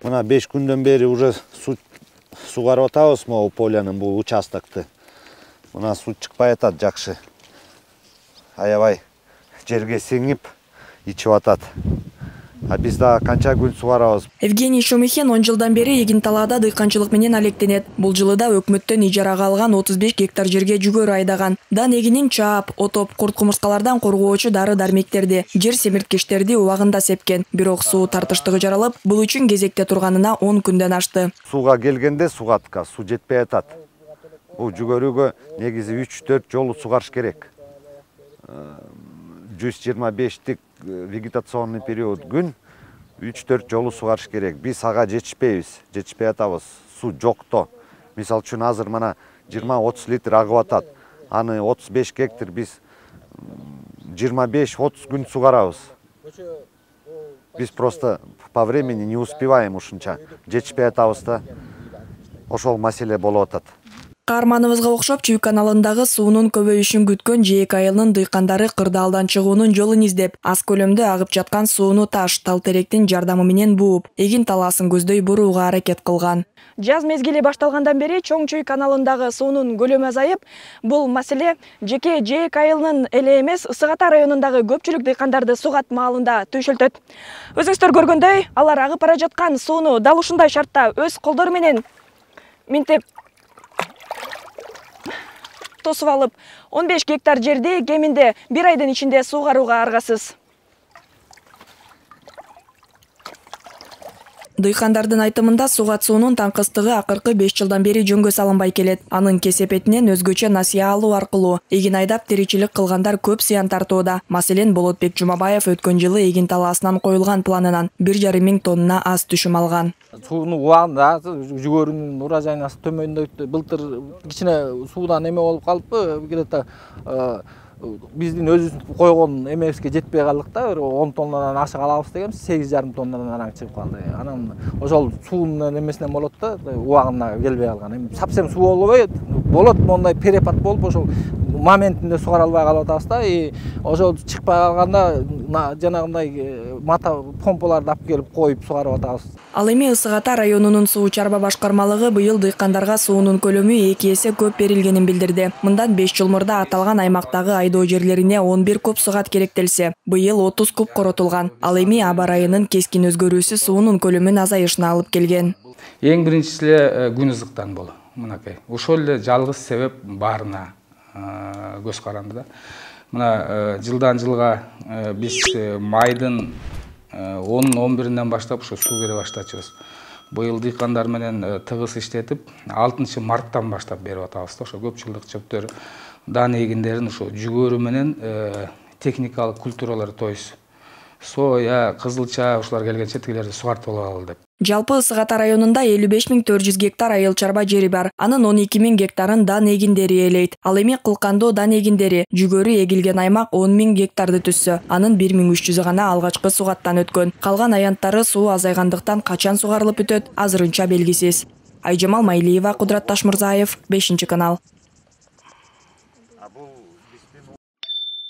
Мына 5 күндөн бери уже сугарып атабыз могу полянын бул участокты. Мына суу чыкпай атат жакшы. Аябай жерге сиңип ичип атат. А биз да канча күн сугарабыз. Евгений Шумихин 10 жылдан бери эгин талаада дыйканчылык менен алектенет. Бул жылы да өкмөттөн ижарага алган 35 гектар жерге жүгөрү айдаган. Дан эгинин чаап, отоп, курт-кумурскалардан коргоочу дары-дармектерди, жер семирткичтерди убагында сепкен. Бирок суу тартыштыгы жаралып, бул үчүн кезекте турганына 10 күндөн ашты. Сууга келгенде сугатка суу жетпей атат. Бул жүгөрүгө негизи 3-4 жолу сугарыш керек. 125-тик вегетационный период күн 3-4 жолу сугарыш керек. Биз ага жетишпейбиз, жетишпей атабыз. Суу жокто. Мисал үчүн азыр мына 20-30 литр агып атат. Аны 35 гектар биз 25-30 күн сугарабыз. Биз просто по времени не успеваем ушунча. Жетишпей атабыз да. Ошол маселе болуп атат. Каарманыбызга окшоп Чүй каналындагы суунун көбөйүшүн күткөн Жээк айылынын дыйкандары кырдаалдан чыгуунун жолун издеп, аз көлөмдө агып жаткан сууну таш, тал теректин жардамы менен бууп, эгин талаасын көздөй бурууга аракет кылган. Жаз мезгили башталгандан бери Чоң Чүй каналындагы суунун көлөмү азайып, бул маселе жеке Жээк айылынын эле эмес, Ысык Ата районундагы көпчүлүк дыйкандарды сугат маалында түйшөлтөт. Өзүңүздөр көргөндөй, алар агып бара жаткан сууну дал ушундай шартта өз колдору менен минтип тосуп алып, 15 гектар жерди кеминде 1 айдын ичинде суугарууга аргасыз. Дыйкандардын айтымында сугат суунун таңкыстыгы акыркы 5 жылдан бери жөнгө салынбай келет. Анын кесепетинен өзгөчө насыя алуу аркылуу эгин айдап теричилик кылгандар көп зыян тартууда. Маселен, Болотбек Жумабаев өткөн жылы эгин талаасынан коюлган планынан 1,5 миң тонна аз түшүм алган. Сууну убагында жүгөрүнүн урожайнасы төмөндөйт. Былтыр кичине суудан эме болуп калыппы, где-то биздин өзүбүз койгон эмебизге жетпей калдык да, 10 тоннадан ашык алабыз дегенбиз, 8,5 тоннадан араң чыгып калды. Анан ошол суунун эмесинен болот да, убагында келбей калган. Эми совсем суу болбой болот, мондай перепад болуп ошол моментинде сугара албай калып атабыз да, ошол чыкпай калганда жанагындай мата помпаларды алып келип коюп сугарып атабыз. Ал эми Ысык Ата районунун суу чарба башкармалыгы быйыл дыйкандарга суунун көлөмү 2 эсе көп берилгенин билдирди. Мындан 5 жыл мурда аталган аймактагы айдоо жерлерине 11 куб сугат керектелсе, быйыл 30 куб коротулган. Ал эми аба райынын кескин өзгөрүүсү суунун көлөмүн азайышына алып келген. Эң биринчиси эле күн ызыктан болду. Мынакей. Ошол эле жалгыз себеп баарына көз каранды да. Мына жылдан жылга биз майдын 10-11-ден баштап ушу суу бере баштачыбыз. Быйыл дыйкандар менен тыгыз иштетип, 6 марттан баштап берип атабыз да. Ошо көп жылдык чөптөр, дан эгиндерин ушу жүгөрү менен техникалык культуралар, то есть соя, кызылча ушулар келгенче тигилерди сугартып алалы деп. Жалпы Ысык Ата районунда 55.400 гектар айыл чарба жери бар. Анын 12.000 гектарын дан эгиндери ээлейт. Ал эми кылкандоо дан эгиндери, жүгөрү эгилген аймак 10.000 гектарды түссө, анын 1.300 гана алгачкы сугаттан өткөн. Калган аянттары суу азайгандыктан качан сугарылып бүтөт, азырынча белгисиз. Айжамал Майлиева, Кудрат Ташмырзаев, 5 канал.